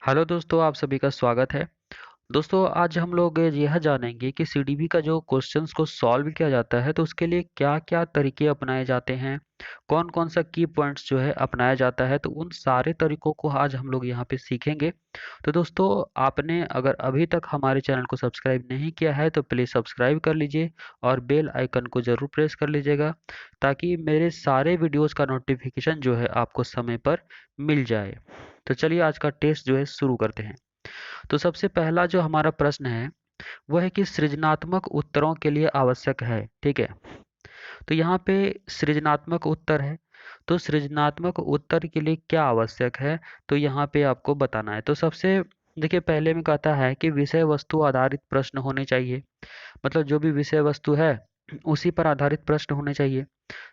Hello दोस्तों, आप सभी का स्वागत है। दोस्तों, आज हम लोग यह जानेंगे कि सीडीबी का जो क्वेश्चंस को सॉल्व किया जाता है तो उसके लिए क्या-क्या तरीके अपनाए जाते हैं, कौन-कौन सा की पॉइंट्स जो है अपनाया जाता है, तो उन सारे तरीकों को आज हम लोग यहाँ पे सीखेंगे। तो दोस्तों, आपने अगर अभी तक हमारे चैनल को सब्सक्राइब नहीं किया है तो प्लीज़ सब्सक्राइब कर लीजिए और बेल आइकन को ज़रूर प्रेस कर लीजिएगा ताकि मेरे सारे वीडियोज़ का नोटिफिकेशन जो है आपको समय पर मिल जाए। तो चलिए आज का टेस्ट जो है शुरू करते हैं। तो सबसे पहला जो हमारा प्रश्न है वह है कि सृजनात्मक उत्तरों के लिए आवश्यक है। ठीक है, तो यहाँ पे सृजनात्मक उत्तर है। तो सृजनात्मक उत्तर के लिए क्या आवश्यक है, तो यहाँ पे आपको बताना है। तो सबसे देखिए, पहले में कहता है कि विषय वस्तु आधारित प्रश्न होने चाहिए। मतलब जो भी विषय वस्तु है उसी पर आधारित प्रश्न होने चाहिए।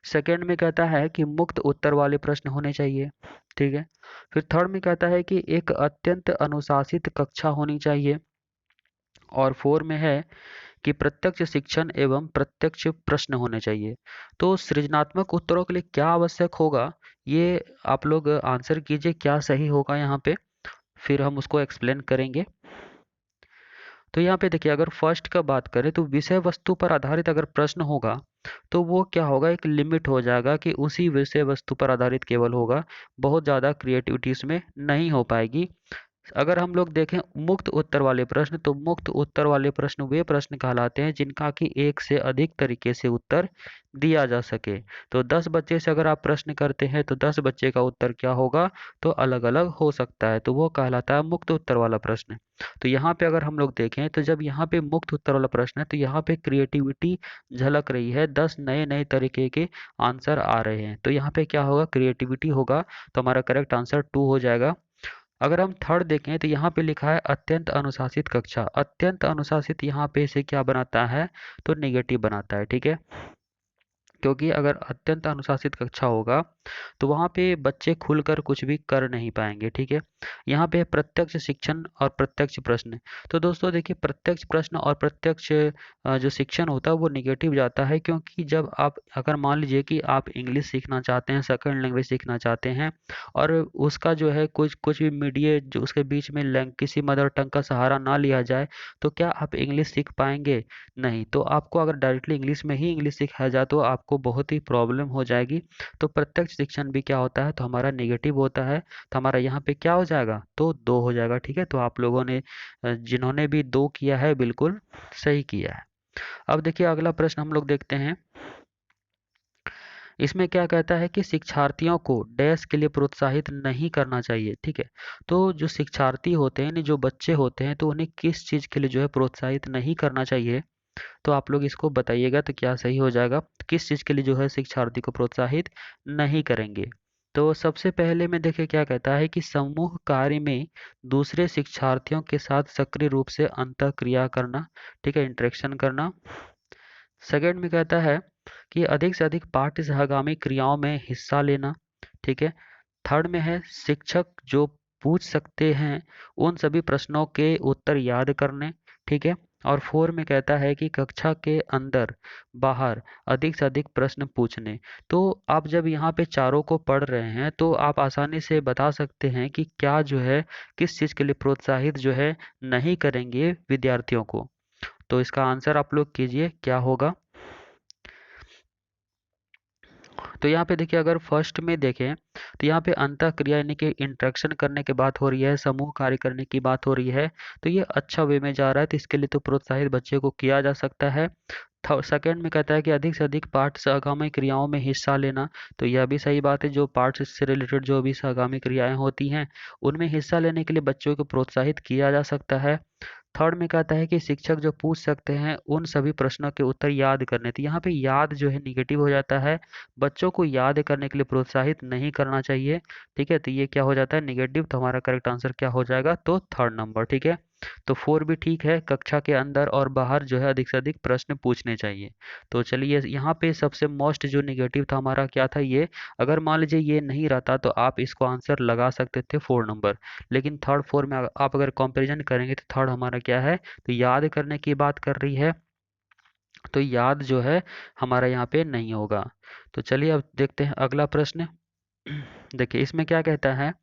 सेकंड में कहता है कि मुक्त उत्तर वाले प्रश्न होने चाहिए। ठीक है, फिर थर्ड में कहता है कि एक अत्यंत अनुशासित कक्षा होनी चाहिए। और फोर में है कि प्रत्यक्ष शिक्षण एवं प्रत्यक्ष प्रश्न होने चाहिए। तो सृजनात्मक उत्तरों के लिए क्या आवश्यक होगा, ये आप लोग आंसर कीजिए क्या सही होगा यहाँ पे, फिर हम उसको एक्सप्लेन करेंगे। तो यहाँ पे देखिए, अगर फर्स्ट का बात करें तो विषय वस्तु पर आधारित अगर प्रश्न होगा तो वो क्या होगा, एक लिमिट हो जाएगा कि उसी विषय वस्तु पर आधारित केवल होगा, बहुत ज़्यादा क्रिएटिविटी इसमें नहीं हो पाएगी। अगर हम लोग देखें मुक्त उत्तर वाले प्रश्न, तो मुक्त उत्तर वाले प्रश्न वे प्रश्न कहलाते हैं जिनका कि एक से अधिक तरीके से उत्तर दिया जा सके। तो 10 बच्चे से अगर आप प्रश्न करते हैं तो 10 बच्चे का उत्तर क्या होगा, तो अलग अलग हो सकता है, तो वो कहलाता है मुक्त उत्तर वाला प्रश्न। तो यहाँ पे अगर हम लोग देखें तो जब यहाँ पे मुक्त उत्तर वाला प्रश्न है तो यहाँ पे क्रिएटिविटी झलक रही है, 10 नए नए तरीके के आंसर आ रहे हैं, तो यहाँ पे क्या होगा, क्रिएटिविटी होगा। तो हमारा करेक्ट आंसर 2 हो जाएगा। अगर हम थर्ड देखें तो यहाँ पे लिखा है अत्यंत अनुशासित कक्षा। अत्यंत अनुशासित यहाँ पे से क्या बनाता है, तो नेगेटिव बनाता है। ठीक है, क्योंकि अगर अत्यंत अनुशासित कक्षा होगा तो वहाँ पे बच्चे खुलकर कुछ भी कर नहीं पाएंगे। ठीक है, यहाँ पे प्रत्यक्ष शिक्षण और प्रत्यक्ष प्रश्न। तो दोस्तों देखिए, प्रत्यक्ष प्रश्न और प्रत्यक्ष जो शिक्षण होता है वो निगेटिव जाता है, क्योंकि जब आप अगर मान लीजिए कि आप इंग्लिश सीखना चाहते हैं, सेकंड लैंग्वेज सीखना चाहते हैं और उसका जो है कुछ कुछ भी मीडिएट जो उसके बीच में किसी मदर टंग का सहारा ना लिया जाए, तो क्या आप इंग्लिश सीख पाएंगे? नहीं। तो आपको अगर डायरेक्टली इंग्लिश में ही इंग्लिश सिखाया जाए तो आपको बहुत ही प्रॉब्लम हो जाएगी। तो प्रत्यक्ष शिक्षण भी क्या होता है, तो हमारा नेगेटिव होता है। तो हमारा यहाँ पे क्या हो जाएगा, तो 2 हो जाएगा। ठीक है, तो आप लोगों ने जिन्होंने भी 2 किया है बिल्कुल सही किया है। अब देखिए अगला प्रश्न हम लोग देखते हैं। इसमें क्या कहता है कि शिक्षार्थियों को डैश के लिए प्रोत्साहित नहीं करना चाहिए। ठीक है, तो जो शिक्षार्थी होते हैं, जो बच्चे होते हैं, तो उन्हें किस चीज़ के लिए जो है प्रोत्साहित नहीं करना चाहिए, तो आप लोग इसको बताइएगा तो क्या सही हो जाएगा। किस चीज़ के लिए जो है शिक्षार्थी को प्रोत्साहित नहीं करेंगे। तो सबसे पहले में देखिए क्या कहता है कि समूह कार्य में दूसरे शिक्षार्थियों के साथ सक्रिय रूप से अंतःक्रिया करना। ठीक है, इंटरेक्शन करना। सेकंड में कहता है कि अधिक से अधिक पाठ्य सहगामी क्रियाओं में हिस्सा लेना। ठीक है, थर्ड में है शिक्षक जो पूछ सकते हैं उन सभी प्रश्नों के उत्तर याद करने। ठीक है, और फोर में कहता है कि कक्षा के अंदर बाहर अधिक से अधिक प्रश्न पूछने। तो आप जब यहाँ पे चारों को पढ़ रहे हैं तो आप आसानी से बता सकते हैं कि क्या जो है किस चीज़ के लिए प्रोत्साहित जो है नहीं करेंगे विद्यार्थियों को। तो इसका आंसर आप लोग कीजिए क्या होगा। तो यहाँ पे देखिए, अगर फर्स्ट में देखें तो यहाँ पे अंतःक्रिया यानी कि इंटरेक्शन करने की बात हो रही है, समूह कार्य करने की बात हो रही है, तो ये अच्छा वे में जा रहा है, तो इसके लिए तो प्रोत्साहित बच्चे को किया जा सकता है। सेकंड में कहता है कि अधिक से अधिक पाठ सहगामी क्रियाओं में हिस्सा लेना। तो यह भी सही बात है, जो पाठ से रिलेटेड जो भी सहगामी क्रियाएं होती हैं उनमें हिस्सा लेने के लिए बच्चों को प्रोत्साहित किया जा सकता है। थर्ड में कहता है कि शिक्षक जो पूछ सकते हैं उन सभी प्रश्नों के उत्तर याद करने। तो यहाँ पे याद जो है निगेटिव हो जाता है, बच्चों को याद करने के लिए प्रोत्साहित नहीं करना चाहिए। ठीक है, तो ये क्या हो जाता है, निगेटिव। तो हमारा करेक्ट आंसर क्या हो जाएगा, तो थर्ड नंबर। ठीक है, तो फोर भी ठीक है, कक्षा के अंदर और बाहर जो है अधिक से अधिक प्रश्न पूछने चाहिए। तो चलिए, यहाँ पे सबसे मोस्ट जो निगेटिव था हमारा क्या था, ये अगर मान लीजिए ये नहीं रहता तो आप इसको आंसर लगा सकते थे 4 नंबर। लेकिन थर्ड फोर में आप अगर कंपैरिजन करेंगे तो थर्ड हमारा क्या है, तो याद करने की बात कर रही है, तो याद जो है हमारा यहाँ पे नहीं होगा। तो चलिए अब देखते हैं अगला प्रश्न। देखिए इसमें क्या कहता है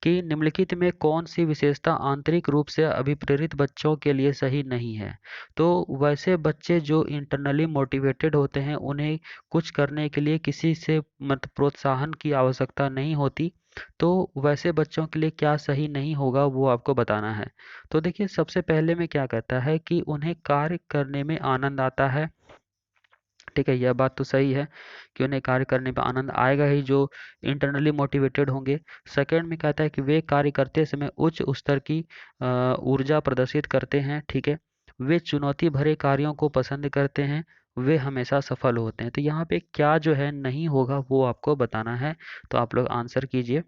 कि निम्नलिखित में कौन सी विशेषता आंतरिक रूप से अभिप्रेरित बच्चों के लिए सही नहीं है। तो वैसे बच्चे जो इंटरनली मोटिवेटेड होते हैं उन्हें कुछ करने के लिए किसी से मत प्रोत्साहन की आवश्यकता नहीं होती। तो वैसे बच्चों के लिए क्या सही नहीं होगा वो आपको बताना है। तो देखिए सबसे पहले में क्या कहता है कि उन्हें कार्य करने में आनंद आता है। ठीक है, यह बात तो सही है कि उन्हें कार्य करने में आनंद आएगा ही जो इंटरनली मोटिवेटेड होंगे। सेकंड में कहता है कि वे कार्य करते समय उच्च स्तर की ऊर्जा प्रदर्शित करते हैं। ठीक है, वे चुनौती भरे कार्यों को पसंद करते हैं, वे हमेशा सफल होते हैं। तो यहाँ पे क्या जो है नहीं होगा वो आपको बताना है। तो आप लोग आंसर कीजिए।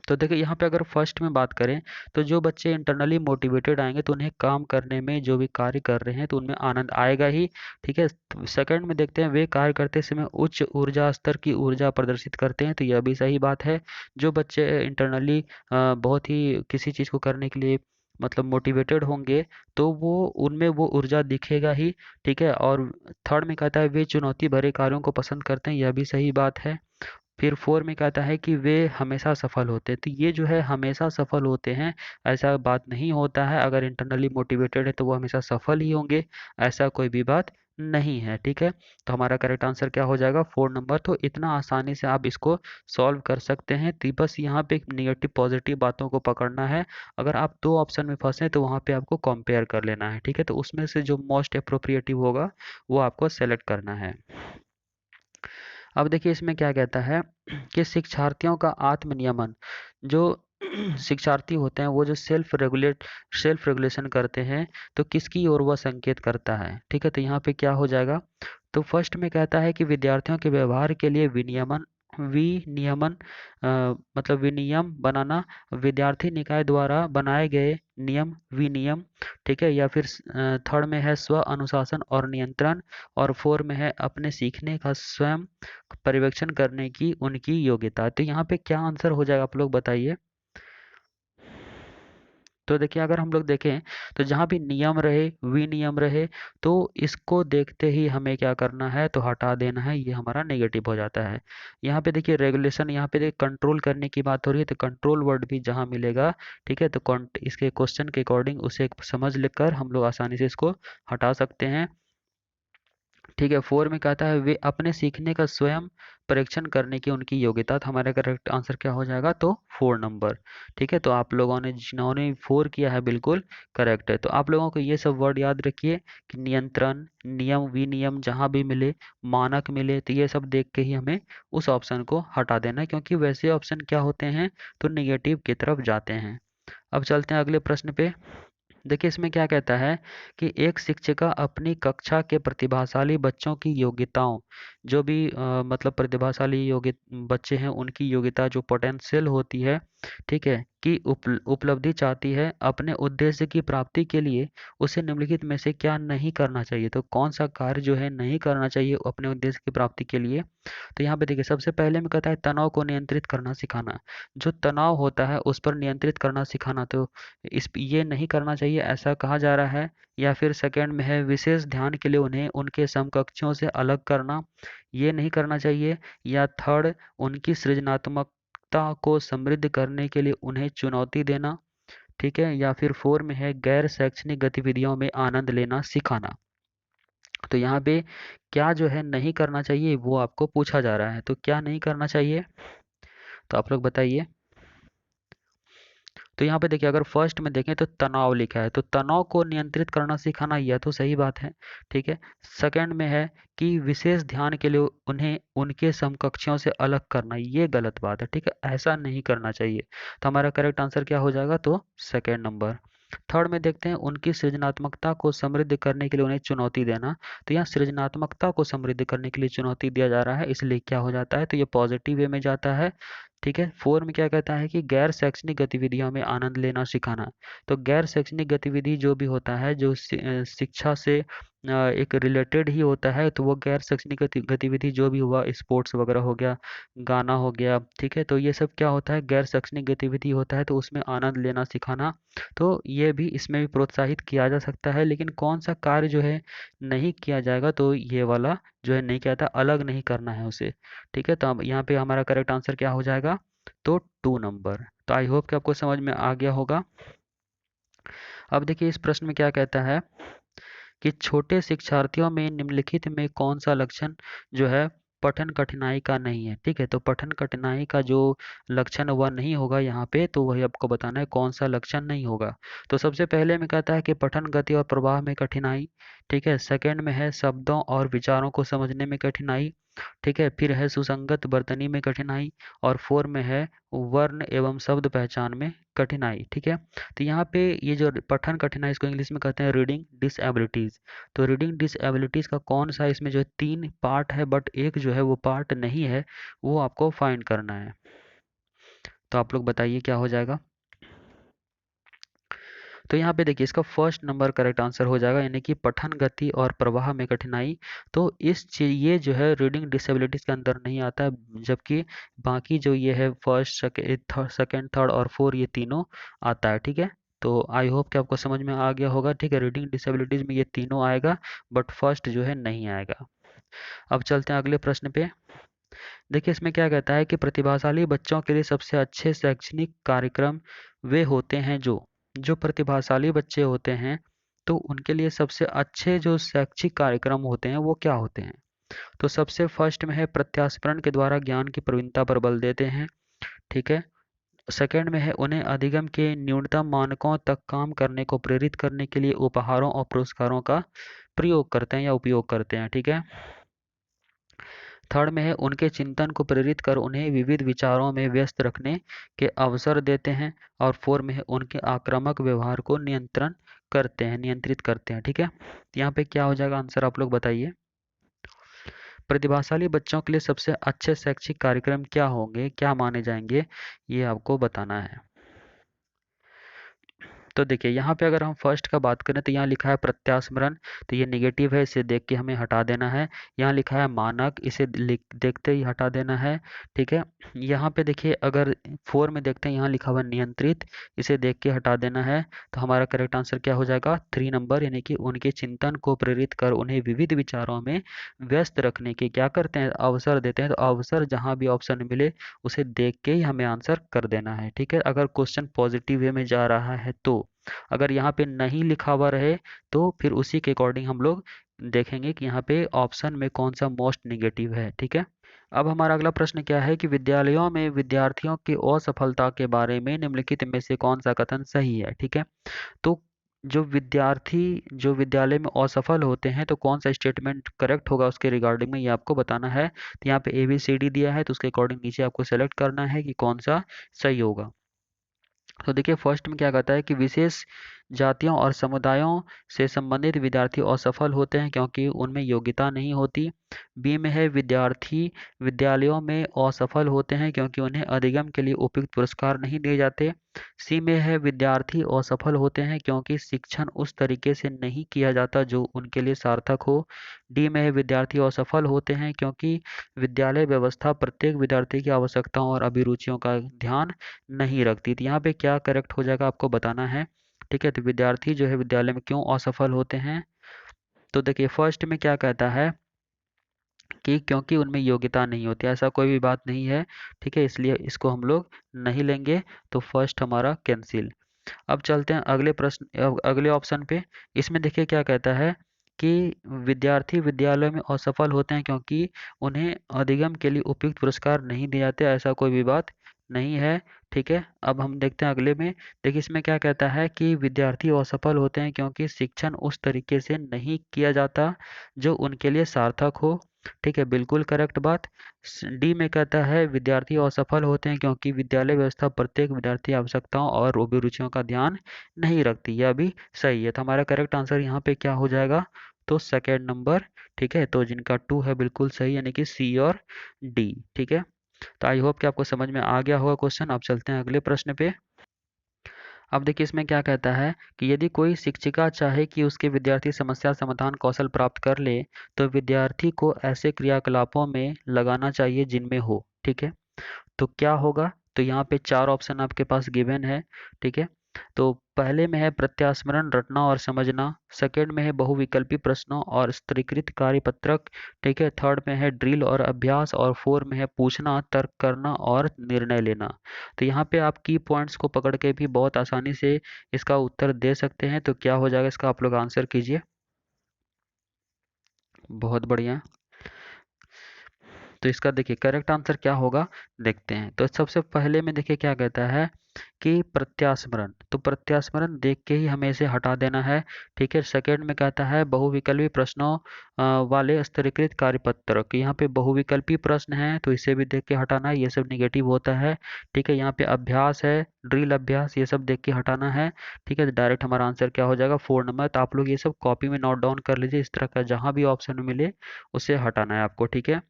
तो देखिए यहाँ पे अगर फर्स्ट में बात करें तो जो बच्चे इंटरनली मोटिवेटेड आएंगे तो उन्हें काम करने में जो भी कार्य कर रहे हैं तो उनमें आनंद आएगा ही। ठीक है, सेकंड में देखते हैं वे कार्य करते समय उच्च ऊर्जा स्तर की ऊर्जा प्रदर्शित करते हैं, तो यह भी सही बात है। जो बच्चे इंटरनली बहुत ही किसी चीज़ को करने के लिए मतलब मोटिवेटेड होंगे तो वो उनमें वो ऊर्जा दिखेगा ही। ठीक है, और थर्ड में कहता है वे चुनौती भरे कार्यों को पसंद करते हैं, यह भी सही बात है। फिर 4 में कहता है कि वे हमेशा सफल होते हैं, तो ये जो है हमेशा सफल होते हैं ऐसा बात नहीं होता है। अगर इंटरनली मोटिवेटेड है तो वो हमेशा सफल ही होंगे, ऐसा कोई भी बात नहीं है। ठीक है, तो हमारा करेक्ट आंसर क्या हो जाएगा 4 नंबर। तो इतना आसानी से आप इसको सॉल्व कर सकते हैं। तो बस यहाँ पे निगेटिव पॉजिटिव बातों को पकड़ना है। अगर आप दो ऑप्शन में फंसे तो वहाँ पे आपको कंपेयर कर लेना है। ठीक है, तो उसमें से जो मोस्ट अप्रोप्रिएटिव होगा वो आपको सेलेक्ट करना है। अब देखिए इसमें क्या कहता है कि शिक्षार्थियों का आत्म नियमन, जो शिक्षार्थी होते हैं वो जो सेल्फ रेगुलेशन करते हैं तो किसकी ओर वह संकेत करता है। ठीक है, तो यहाँ पे क्या हो जाएगा। तो फर्स्ट में कहता है कि विद्यार्थियों के व्यवहार के लिए विनियमन मतलब विनियम बनाना, विद्यार्थी निकाय द्वारा बनाए गए नियम विनियम। ठीक है, या फिर थर्ड में है स्व अनुशासन और नियंत्रण, और फोर में है अपने सीखने का स्वयं पर्यवेक्षण करने की उनकी योग्यता। तो यहाँ पे क्या आंसर हो जाएगा आप लोग बताइए। तो देखिए अगर हम लोग देखें तो जहाँ भी नियम रहे विनियम रहे तो इसको देखते ही हमें क्या करना है तो हटा देना है, ये हमारा नेगेटिव हो जाता है। यहाँ पे देखिए रेगुलेशन, यहाँ पे देखिए कंट्रोल करने की बात हो रही है तो कंट्रोल वर्ड भी जहाँ मिलेगा ठीक है तो इसके क्वेश्चन के अकॉर्डिंग उसे समझ लेकर हम लोग आसानी से इसको हटा सकते हैं। ठीक है, 4 में कहता है वे अपने सीखने का स्वयं परीक्षण करने की उनकी योग्यता। तो हमारा करेक्ट आंसर क्या हो जाएगा तो 4 नंबर। ठीक है, तो आप लोगों ने जिन्होंने 4 किया है बिल्कुल करेक्ट है। तो आप लोगों को ये सब वर्ड याद रखिए कि नियंत्रण नियम विनियम जहाँ भी मिले मानक मिले तो ये सब देख के ही हमें उस ऑप्शन को हटा देना है, क्योंकि वैसे ऑप्शन क्या होते हैं तो निगेटिव की तरफ जाते हैं। अब चलते हैं अगले प्रश्न पे। देखिए इसमें क्या कहता है कि एक शिक्षिका अपनी कक्षा के प्रतिभाशाली बच्चों की योग्यताओं, जो भी मतलब प्रतिभाशाली योग्य बच्चे हैं उनकी योग्यता जो पोटेंशियल होती है ठीक है कि उपलब्धि चाहती है अपने उद्देश्य की प्राप्ति के लिए उसे निम्नलिखित में से क्या नहीं करना चाहिए। तो कौन सा कार्य जो है नहीं करना चाहिए अपने उद्देश्य की प्राप्ति के लिए। तो यहाँ पे देखिए सबसे पहले में कहता है तनाव को नियंत्रित करना सिखाना, जो तनाव होता है उस पर नियंत्रित करना सिखाना, तो ये नहीं करना चाहिए ऐसा कहा जा रहा है। या फिर सेकंड में है विशेष ध्यान के लिए उन्हें उनके समकक्षों से अलग करना, ये नहीं करना चाहिए। या थर्ड उनकी सृजनात्मकता को समृद्ध करने के लिए उन्हें चुनौती देना। ठीक है, या फिर फोर में है गैर शैक्षणिक गतिविधियों में आनंद लेना सिखाना। तो यहाँ पे क्या जो है नहीं करना चाहिए वो आपको पूछा जा रहा है, तो क्या नहीं करना चाहिए तो आप लोग बताइए। तो यहाँ पे देखिए अगर फर्स्ट में देखें तो तनाव लिखा है तो तनाव को नियंत्रित करना सिखाना, यह तो सही बात है। ठीक है, सेकंड में है कि विशेष ध्यान के लिए उन्हें उनके समकक्षों से अलग करना, ये गलत बात है। ठीक है, ऐसा नहीं करना चाहिए। तो हमारा करेक्ट आंसर क्या हो जाएगा तो सेकंड नंबर। थर्ड में देखते हैं उनकी सृजनात्मकता को समृद्ध करने के लिए उन्हें चुनौती देना, तो यहाँ सृजनात्मकता को समृद्ध करने के लिए चुनौती दिया जा रहा है इसलिए क्या हो जाता है तो ये पॉजिटिव वे में जाता है। ठीक है, फोर में क्या कहता है कि गैर शैक्षणिक गतिविधियों में आनंद लेना सिखाना, तो गैर शैक्षणिक गतिविधि जो भी होता है जो शिक्षा से एक रिलेटेड ही होता है तो वो गैर शैक्षणिक गतिविधि जो भी हुआ स्पोर्ट्स वगैरह हो गया गाना हो गया। ठीक है, तो ये सब क्या होता है गैर शैक्षणिक गतिविधि होता है तो उसमें आनंद लेना सिखाना, तो ये भी इसमें भी प्रोत्साहित किया जा सकता है। लेकिन कौन सा कार्य जो है नहीं किया जाएगा तो ये वाला जो है नहीं किया था अलग नहीं करना है उसे। ठीक है, तो अब यहाँ पे हमारा करेक्ट आंसर क्या हो जाएगा तो 2 नंबर। तो आई होप कि आपको समझ में आ गया होगा। अब देखिए इस प्रश्न में क्या कहता है कि छोटे शिक्षार्थियों में निम्नलिखित में कौन सा लक्षण जो है पठन कठिनाई का नहीं है। ठीक है, तो पठन कठिनाई का जो लक्षण वह नहीं होगा यहाँ पे, तो वही आपको बताना है कौन सा लक्षण नहीं होगा। तो सबसे पहले में कहता है कि पठन गति और प्रवाह में कठिनाई। ठीक है, सेकंड में है शब्दों और विचारों को समझने में कठिनाई। ठीक है, फिर है सुसंगत वर्तनी में कठिनाई, और 4 में है वर्ण एवं शब्द पहचान में कठिनाई। ठीक है, तो यहाँ पे ये जो पठन कठिनाई इसको इंग्लिश में कहते हैं रीडिंग डिसएबिलिटीज। तो रीडिंग डिसएबिलिटीज का कौन सा इसमें जो है 3 पार्ट है, बट एक जो है वो पार्ट नहीं है, वो आपको फाइंड करना है। तो आप लोग बताइए क्या हो जाएगा। तो यहाँ पे देखिए इसका फर्स्ट नंबर करेक्ट आंसर हो जाएगा, यानी कि पठन गति और प्रवाह में कठिनाई। तो इस चीज ये जो है रीडिंग डिसेबिलिटीज के अंदर नहीं आता है, जबकि बाकी जो ये है फर्स्ट सेकेंड थर्ड और फोर ये तीनों आता है। ठीक है, तो आई होप कि आपको समझ में आ गया होगा। ठीक है, रीडिंग डिसेबिलिटीज में ये तीनों आएगा, बट फर्स्ट जो है नहीं आएगा। अब चलते हैं अगले प्रश्न पे। देखिए इसमें क्या कहता है कि प्रतिभाशाली बच्चों के लिए सबसे अच्छे शैक्षणिक कार्यक्रम वे होते हैं जो जो प्रतिभाशाली बच्चे होते हैं, तो उनके लिए सबसे अच्छे जो शैक्षिक कार्यक्रम होते हैं वो क्या होते हैं। तो सबसे फर्स्ट में है प्रत्यास्परण के द्वारा ज्ञान की प्रवीणता पर बल देते हैं। ठीक है, सेकंड में है उन्हें अधिगम के न्यूनतम मानकों तक काम करने को प्रेरित करने के लिए उपहारों और पुरस्कारों का प्रयोग करते हैं या उपयोग करते हैं। ठीक है, थर्ड में है उनके चिंतन को प्रेरित कर उन्हें विविध विचारों में व्यस्त रखने के अवसर देते हैं, और फोर में है उनके आक्रामक व्यवहार को नियंत्रित करते हैं। ठीक है, यहाँ पे क्या हो जाएगा आंसर आप लोग बताइए। प्रतिभाशाली बच्चों के लिए सबसे अच्छे शैक्षिक कार्यक्रम क्या होंगे, क्या माने जाएंगे, ये आपको बताना है। तो देखिए यहाँ पे अगर हम फर्स्ट का बात करें तो यहाँ लिखा है प्रत्यास्मरण, तो ये निगेटिव है, इसे देख के हमें हटा देना है। यहाँ लिखा है मानक, इसे देखते ही हटा देना है। ठीक है, यहाँ पे देखिए अगर 4 में देखते हैं यहाँ लिखा हुआ नियंत्रित, इसे देख के हटा देना है। तो हमारा करेक्ट आंसर क्या हो जाएगा 3 नंबर, यानी कि उनके चिंतन को प्रेरित कर उन्हें विविध विचारों में व्यस्त रखने के क्या करते हैं अवसर देते हैं। तो अवसर जहाँ भी ऑप्शन मिले उसे देख के ही हमें आंसर कर देना है। ठीक है, अगर क्वेश्चन पॉजिटिव वे में जा रहा है तो, अगर यहाँ पे नहीं लिखा हुआ रहे तो फिर उसी के अकॉर्डिंग हम लोग देखेंगे कि यहाँ पे ऑप्शन में कौन सा मोस्ट निगेटिव है। ठीक है, अब हमारा अगला प्रश्न क्या है कि विद्यालयों में विद्यार्थियों की असफलता के बारे में निम्नलिखित में से कौन सा कथन सही है। ठीक है, तो जो विद्यार्थी जो विद्यालय में असफल होते हैं तो कौन सा स्टेटमेंट करेक्ट होगा उसके रिगार्डिंग में ये आपको बताना है। तो यहाँ पे ABCD दिया है, तो उसके अकॉर्डिंग नीचे आपको सेलेक्ट करना है कि कौन सा सही होगा। तो देखिए फर्स्ट में क्या कहता है कि विशेष जातियों और समुदायों से संबंधित विद्यार्थी असफल होते हैं क्योंकि उनमें योग्यता नहीं होती। बी में है विद्यार्थी विद्यालयों में असफल होते हैं क्योंकि उन्हें अधिगम के लिए उपयुक्त पुरस्कार नहीं दिए जाते। सी में है विद्यार्थी असफल होते हैं क्योंकि शिक्षण उस तरीके से नहीं किया जाता जो उनके लिए सार्थक हो। डी में है विद्यार्थी असफल होते हैं क्योंकि विद्यालय व्यवस्था प्रत्येक विद्यार्थी की आवश्यकताओं और अभिरुचियों का ध्यान नहीं रखती। तो यहाँ पे क्या करेक्ट हो जाएगा आपको बताना है। ठीक है, तो विद्यार्थी जो है विद्यालय में क्यों असफल होते हैं। तो देखिए फर्स्ट में क्या कहता है कि क्योंकि उनमें योग्यता नहीं होती, ऐसा कोई भी बात नहीं है। ठीक है, इसलिए इसको हम लोग नहीं लेंगे, तो फर्स्ट हमारा कैंसिल। अब चलते हैं अगले प्रश्न अगले ऑप्शन पे। इसमें देखिए क्या कहता है कि विद्यार्थी विद्यालय में असफल होते हैं क्योंकि उन्हें अधिगम के लिए उपयुक्त पुरस्कार नहीं दिए जाते, ऐसा कोई भी बात नहीं है। ठीक है, अब हम देखते हैं अगले में। देखिए इसमें क्या कहता है कि विद्यार्थी असफल होते हैं क्योंकि शिक्षण उस तरीके से नहीं किया जाता जो उनके लिए सार्थक हो। ठीक है, बिल्कुल करेक्ट बात। डी में कहता है विद्यार्थी असफल होते हैं क्योंकि विद्यालय व्यवस्था प्रत्येक विद्यार्थी आवश्यकताओं और अभिरुचियों का ध्यान नहीं रखती, यह भी सही है। तो हमारा करेक्ट आंसर यहाँ पे क्या हो जाएगा, तो सेकेंड नंबर। ठीक है, तो जिनका 2 है बिल्कुल सही, यानी कि सी और डी। ठीक है, तो आई होप कि आपको समझ में आ गया होगा क्वेश्चन। अब चलते हैं अगले प्रश्न पे। अब देखिए इसमें क्या कहता है कि यदि कोई शिक्षिका चाहे कि उसके विद्यार्थी समस्या समाधान कौशल प्राप्त कर ले तो विद्यार्थी को ऐसे क्रियाकलापों में लगाना चाहिए जिनमें हो। ठीक है, तो क्या होगा, तो यहाँ पे 4 ऑप्शन आपके पास गिवन है। ठीक है, तो पहले में है प्रत्यास्मरण रटना और समझना, सेकंड में है बहुविकल्पी प्रश्नों और स्तरीकृत कार्यपत्रक, ठीक है, थर्ड में है ड्रिल और अभ्यास, और फोर में है पूछना, तर्क करना और निर्णय लेना। तो यहाँ पे आप की पॉइंट्स को पकड़ के भी बहुत आसानी से इसका उत्तर दे सकते हैं। तो क्या हो जाएगा इसका, आप लोग आंसर कीजिए। बहुत बढ़िया। तो इसका देखिए करेक्ट आंसर क्या होगा, देखते हैं। तो सबसे पहले में देखिए क्या कहता है कि प्रत्यास्मरण, तो प्रत्यास्मरण देख के ही हमें इसे हटा देना है, ठीक है। सेकंड में कहता है बहुविकल्पी प्रश्नों वाले स्तरीकृत कार्यपत्र, कि यहाँ पे बहुविकल्पी प्रश्न है तो इसे भी देख के हटाना है, ये सब निगेटिव होता है, ठीक है। यहाँ पे अभ्यास है, ड्रिल अभ्यास, ये सब देख के हटाना है, ठीक है। तो डायरेक्ट हमारा आंसर क्या हो जाएगा, 4 नंबर। तो आप लोग ये सब कॉपी में नोट डाउन कर लीजिए, इस तरह का जहां भी ऑप्शन मिले उसे हटाना है आपको, ठीक है।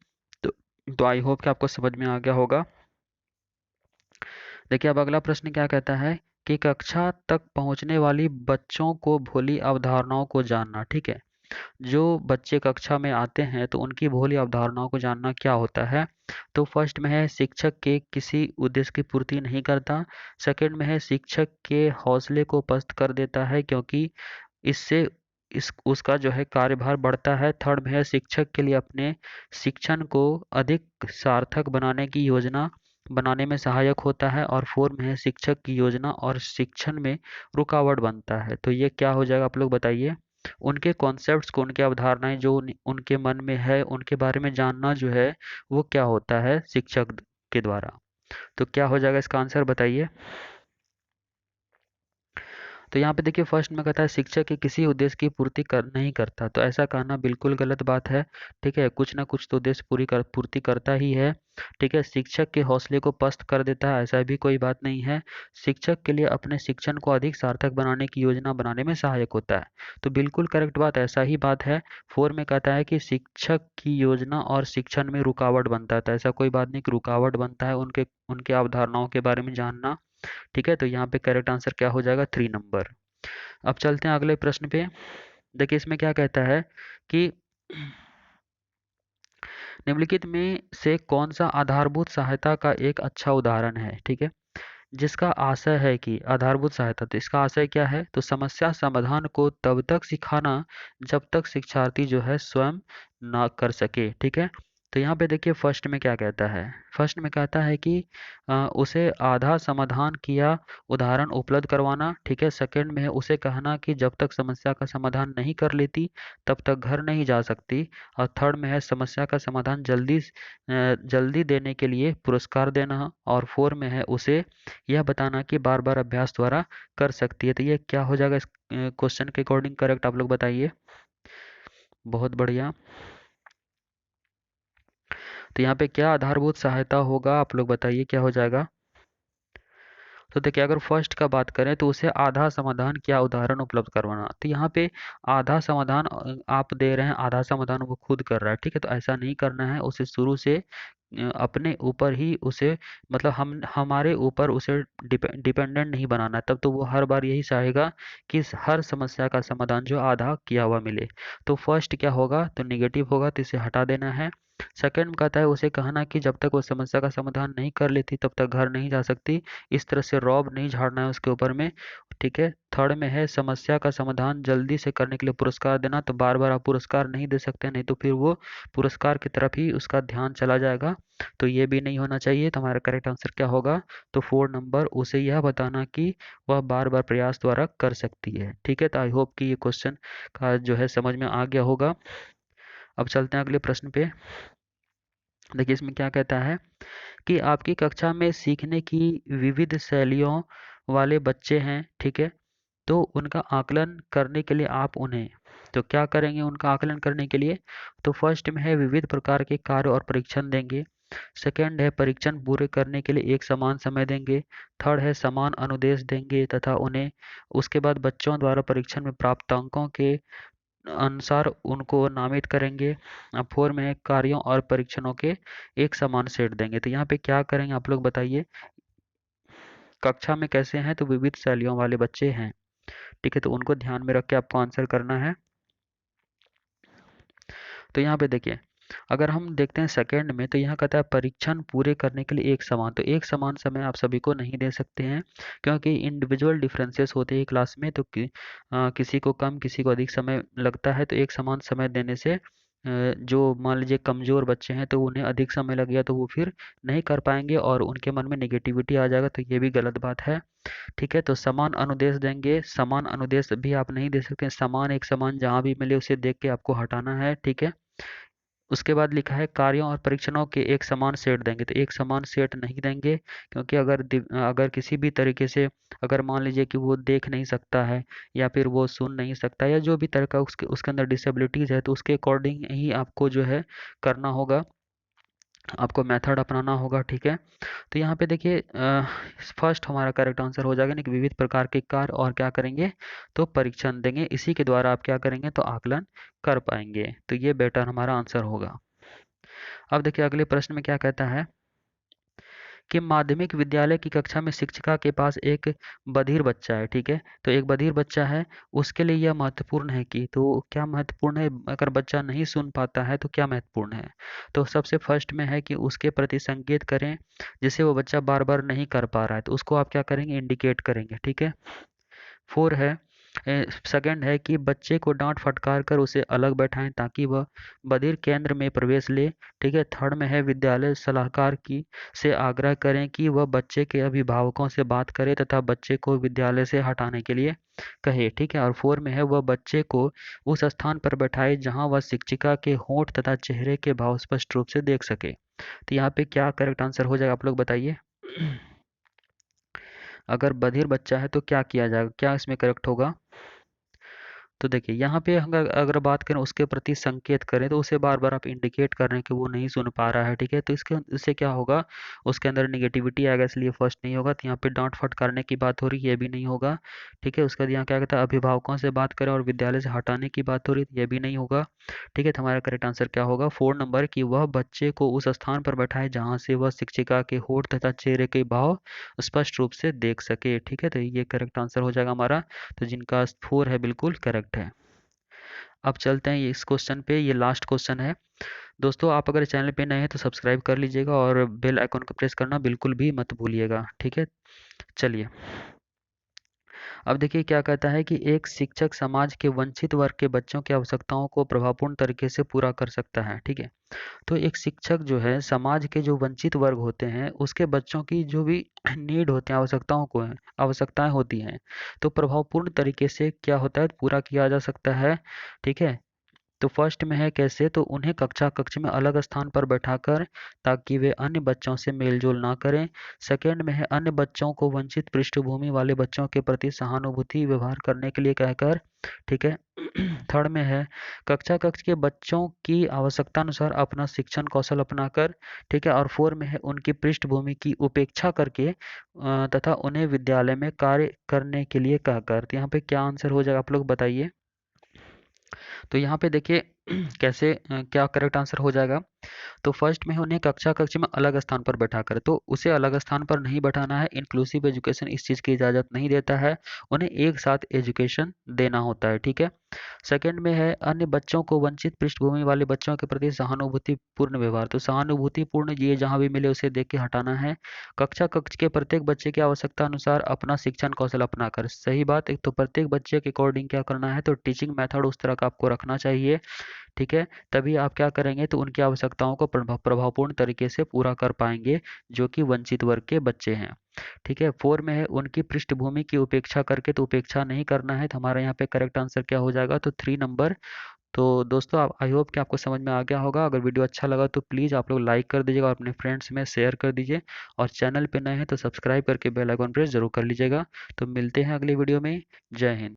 तो आई होप कि आपको समझ में आ गया होगा। देखिए अब अगला प्रश्न क्या कहता है कि कक्षा तक पहुंचने वाली बच्चों को भोली अवधारणाओं को जानना, ठीक है। जो बच्चे कक्षा में आते हैं तो उनकी भोली अवधारणाओं को जानना क्या होता है। तो फर्स्ट में है शिक्षक के किसी उद्देश्य की पूर्ति नहीं करता, सेकंड में है शिक्षक के हौसले को पस्त कर देता है क्योंकि इससे इस उसका जो है कार्यभार बढ़ता है, थर्ड में है शिक्षक के लिए अपने शिक्षण को अधिक सार्थक बनाने की योजना बनाने में सहायक होता है, और फोर में है शिक्षक की योजना और शिक्षण में रुकावट बनता है। तो ये क्या हो जाएगा, आप लोग बताइए। उनके कॉन्सेप्ट्स को, उनकी अवधारणाएं जो उनके मन में है उनके बारे में जानना जो है वो क्या होता है, शिक्षक के द्वारा। तो क्या हो जाएगा इसका आंसर बताइए। तो यहाँ पे देखिए फर्स्ट में कहता है शिक्षक के किसी उद्देश्य की पूर्ति कर नहीं करता, तो ऐसा कहना बिल्कुल गलत बात है, ठीक है। कुछ ना कुछ तो उद्देश्य पूर्ति करता ही है, ठीक है। शिक्षक के हौसले को पस्त कर देता है, ऐसा भी कोई बात नहीं है। शिक्षक के लिए अपने शिक्षण को अधिक सार्थक बनाने की योजना बनाने में सहायक होता है, तो बिल्कुल करेक्ट बात, ऐसा ही बात है। फोर में कहता है कि शिक्षक की योजना और शिक्षण में रुकावट बनता है, तो ऐसा कोई बात नहीं कि रुकावट बनता है उनके उनके अवधारणाओं के बारे में जानना, ठीक है। तो यहाँ पे करेक्ट आंसर क्या हो जाएगा, 3 नंबर। अब चलते हैं अगले प्रश्न पे। देखिए इसमें क्या कहता है कि निम्नलिखित में से कौन सा आधारभूत सहायता का एक अच्छा उदाहरण है, ठीक है। जिसका आशय है कि आधारभूत सहायता, तो इसका आशय क्या है, तो समस्या समाधान को तब तक सिखाना जब तक शिक्षार्थी जो है स्वयं ना कर सके, ठीक है। तो यहाँ पे देखिए फर्स्ट में क्या कहता है, फर्स्ट में कहता है कि उसे आधा समाधान किया उदाहरण उपलब्ध करवाना, ठीक है। सेकंड में है उसे कहना कि जब तक समस्या का समाधान नहीं कर लेती तब तक घर नहीं जा सकती, और थर्ड में है समस्या का समाधान जल्दी देने के लिए पुरस्कार देना, और फोर में है उसे यह बताना कि बार बार अभ्यास द्वारा कर सकती है। तो ये क्या हो जाएगा इस क्वेश्चन के अकॉर्डिंग, करेक्ट आप लोग बताइए। बहुत बढ़िया। तो यहाँ पे क्या आधारभूत सहायता होगा, आप लोग बताइए क्या हो जाएगा। तो देखिए अगर फर्स्ट का बात करें तो उसे आधा समाधान क्या उदाहरण उपलब्ध करवाना, तो यहाँ पे आधा समाधान आप दे रहे हैं, आधा समाधान वो खुद कर रहा है, ठीक है। तो ऐसा नहीं करना है, उसे शुरू से अपने ऊपर ही उसे, मतलब हम हमारे ऊपर उसे डिपेंडेंट नहीं बनाना है, तब तो वो हर बार यही चाहेगा कि हर समस्या का समाधान जो आधा किया हुआ मिले। तो फर्स्ट क्या होगा, तो निगेटिव होगा, तो इसे हटा देना है। सेकंड कहता है उसे कहना कि जब तक वो समस्या का समाधान नहीं कर लेती तब तक घर नहीं जा सकती, इस तरह से रौब नहीं झाड़ना है उसके ऊपर में, ठीक है। थर्ड में है समस्या का समाधान जल्दी से करने के लिए पुरस्कार देना, तो बार बार आप पुरस्कार नहीं दे सकते, नहीं तो फिर वो पुरस्कार की तरफ ही उसका ध्यान चला जाएगा, तो ये भी नहीं होना चाहिए। तो हमारा करेक्ट आंसर क्या होगा, तो 4 नंबर, उसे यह बताना कि वह बार बार प्रयास द्वारा कर सकती है, ठीक है। तो आई होप कि ये क्वेश्चन का जो है समझ में आ गया होगा। अब चलते हैं अगले प्रश्न पे। देखिए इसमें क्या कहता है कि आपकी कक्षा में सीखने की विविध शैलियों वाले बच्चे हैं, ठीक है। तो उनका आकलन करने के लिए आप उन्हें, तो क्या करेंगे उनका आकलन करने के लिए, तो फर्स्ट में है विविध प्रकार के कार्य और परीक्षण देंगे, सेकंड है परीक्षण पूरे करने के लिए एक समान समय देंगे, थर्ड है समान अनुदेश देंगे तथा उन्हें उसके बाद बच्चों द्वारा परीक्षण में प्राप्त अंकों के अनुसार उनको नामित करेंगे। अब फोर में है कार्यों और परीक्षणों के एक समान सेट देंगे। तो यहाँ पे क्या करेंगे आप लोग बताइए। कक्षा में कैसे हैं, तो विविध शैलियों वाले बच्चे हैं, ठीक है। तो उनको ध्यान में रख के आपको आंसर करना है। तो यहाँ पे देखिए अगर हम देखते हैं सेकंड में, तो यहाँ कहता है परीक्षण पूरे करने के लिए एक समान, तो एक समान समय आप सभी को नहीं दे सकते हैं, क्योंकि इंडिविजुअल डिफरेंसेस होते हैं क्लास में, तो किसी को कम किसी को अधिक समय लगता है, तो एक समान समय देने से जो मान लीजिए कमज़ोर बच्चे हैं तो उन्हें अधिक समय लग गया तो वो फिर नहीं कर पाएंगे और उनके मन में नेगेटिविटी आ जाएगा, तो ये भी गलत बात है। ठीक है, तो समान अनुदेश देंगे, समान अनुदेश भी आप नहीं दे सकते, समान एक समान जहाँ भी मिले उसे देख के आपको हटाना है। ठीक है, उसके बाद लिखा है कार्यों और परीक्षणों के एक समान सेट देंगे, तो एक समान सेट नहीं देंगे, क्योंकि अगर किसी भी तरीके से अगर मान लीजिए कि वो देख नहीं सकता है या फिर वो सुन नहीं सकता या जो भी तरह का उसके उसके अंदर डिसेबिलिटीज़ है, तो उसके अकॉर्डिंग ही आपको जो है करना होगा, आपको मेथड अपनाना होगा। ठीक है, तो यहाँ पे देखिए फर्स्ट हमारा करेक्ट आंसर हो जाएगा ना कि विविध प्रकार के कार्य और क्या करेंगे, तो परीक्षण देंगे, इसी के द्वारा आप क्या करेंगे तो आकलन कर पाएंगे, तो ये बेटर हमारा आंसर होगा। अब देखिए अगले प्रश्न में क्या कहता है कि माध्यमिक विद्यालय की कक्षा में शिक्षिका के पास एक बधिर बच्चा है। ठीक है, तो एक बधिर बच्चा है, उसके लिए यह महत्वपूर्ण है कि, तो क्या महत्वपूर्ण है, अगर बच्चा नहीं सुन पाता है तो क्या महत्वपूर्ण है, तो सबसे फर्स्ट में है कि उसके प्रति संकेत करें, जिसे वो बच्चा बार बार नहीं कर पा रहा है, तो उसको आप क्या करेंगे इंडिकेट करेंगे। ठीक है, 4 है, सेकंड है कि बच्चे को डांट फटकार कर उसे अलग बैठाएं ताकि वह बधिर केंद्र में प्रवेश ले। ठीक है, थर्ड में है विद्यालय सलाहकार की से आग्रह करें कि वह बच्चे के अभिभावकों से बात करे तथा बच्चे को विद्यालय से हटाने के लिए कहे। ठीक है, और 4 में है वह बच्चे को उस स्थान पर बैठाए जहां वह शिक्षिका के होंठ तथा चेहरे के भाव स्पष्ट रूप से देख सके। तो यहाँ पे क्या करेक्ट आंसर हो जाएगा, आप लोग बताइए। अगर बधिर बच्चा है तो क्या किया जाएगा, क्या इसमें करेक्ट होगा। तो देखिए यहाँ पे अगर अगर बात करें उसके प्रति संकेत करें, तो उसे बार बार आप इंडिकेट कर रहे हैं कि वो नहीं सुन पा रहा है। ठीक है, तो इससे क्या होगा, उसके अंदर नेगेटिविटी आएगा, इसलिए फर्स्ट नहीं होगा। तो यहाँ पे डांट फटकारने की बात हो रही है, ये भी नहीं होगा। ठीक है, उसके बाद यहाँ क्या कहता है अभिभावकों से बात करें और विद्यालय से हटाने की बात हो रही है, ये भी नहीं होगा। ठीक है, तो हमारा करेक्ट आंसर क्या होगा, 4 नंबर की वह बच्चे को उस स्थान पर बैठाए जहाँ से वह शिक्षिका के होठ तथा चेहरे के भाव स्पष्ट रूप से देख सके। ठीक है, तो ये करेक्ट आंसर हो जाएगा हमारा, तो जिनका 4 है बिल्कुल करेक्ट है। अब चलते हैं ये इस क्वेश्चन पे, ये लास्ट क्वेश्चन है। दोस्तों आप अगर चैनल पे नए हैं तो सब्सक्राइब कर लीजिएगा और बेल आइकन को प्रेस करना बिल्कुल भी मत भूलिएगा। ठीक है, चलिए अब देखिए क्या कहता है कि एक शिक्षक समाज के वंचित वर्ग के बच्चों की आवश्यकताओं को प्रभावपूर्ण तरीके से पूरा कर सकता है। ठीक है, तो एक शिक्षक जो है समाज के जो वंचित वर्ग होते हैं उसके बच्चों की जो भी नीड होते हैं, आवश्यकताएं होती हैं, तो प्रभावपूर्ण तरीके से क्या होता है पूरा किया जा सकता है। ठीक है, तो फर्स्ट में है कैसे, तो उन्हें कक्षा कक्ष में अलग स्थान पर बैठाकर ताकि वे अन्य बच्चों से मेलजोल ना करें। सेकंड में है अन्य बच्चों को वंचित पृष्ठभूमि वाले बच्चों के प्रति सहानुभूति व्यवहार करने के लिए कहकर। ठीक है, थर्ड में है कक्षा कक्ष के बच्चों की आवश्यकता अनुसार अपना शिक्षण कौशल अपनाकर। ठीक है, और फोर में है उनकी पृष्ठभूमि की उपेक्षा करके तथा उन्हें विद्यालय में कार्य करने के लिए कहकर। तो यहाँ पे क्या आंसर हो जाएगा, आप लोग बताइए। तो यहाँ पे देखिए कैसे क्या करेक्ट आंसर हो जाएगा। तो फर्स्ट में है उन्हें कक्षा कक्ष में अलग स्थान पर बैठाकर, तो उसे अलग स्थान पर नहीं बैठाना है, इंक्लूसिव एजुकेशन इस चीज़ की इजाज़त नहीं देता है, उन्हें एक साथ एजुकेशन देना होता है। ठीक है, सेकंड में है अन्य बच्चों को वंचित पृष्ठभूमि वाले बच्चों के प्रति सहानुभूतिपूर्ण व्यवहार, तो सहानुभूतिपूर्ण ये जहाँ भी मिले उसे देख के हटाना है। कक्षा कक्ष के प्रत्येक बच्चे की आवश्यकता अनुसार अपना शिक्षण कौशल अपनाकर, सही बात, एक तो प्रत्येक बच्चे के अकॉर्डिंग क्या करना है, तो टीचिंग मेथड उस तरह का आपको रखना चाहिए। ठीक है, तभी आप क्या करेंगे तो उनकी आवश्यकताओं को प्रभावपूर्ण तरीके से पूरा कर पाएंगे जो कि वंचित वर्ग के बच्चे हैं। ठीक है, 4 में है उनकी पृष्ठभूमि की उपेक्षा करके, तो उपेक्षा नहीं करना है, तो हमारा यहाँ पे करेक्ट आंसर क्या हो जाएगा, तो 3 नंबर। तो दोस्तों आप आई होप कि आपको समझ में आ गया होगा। अगर वीडियो अच्छा लगा तो प्लीज़ आप लोग लाइक कर दीजिएगा और अपने फ्रेंड्स में शेयर कर दीजिए, और चैनल पे नए हैं तो सब्सक्राइब करके बेल आइकन प्रेस जरूर कर लीजिएगा। तो मिलते हैं अगली वीडियो में। जय हिंद।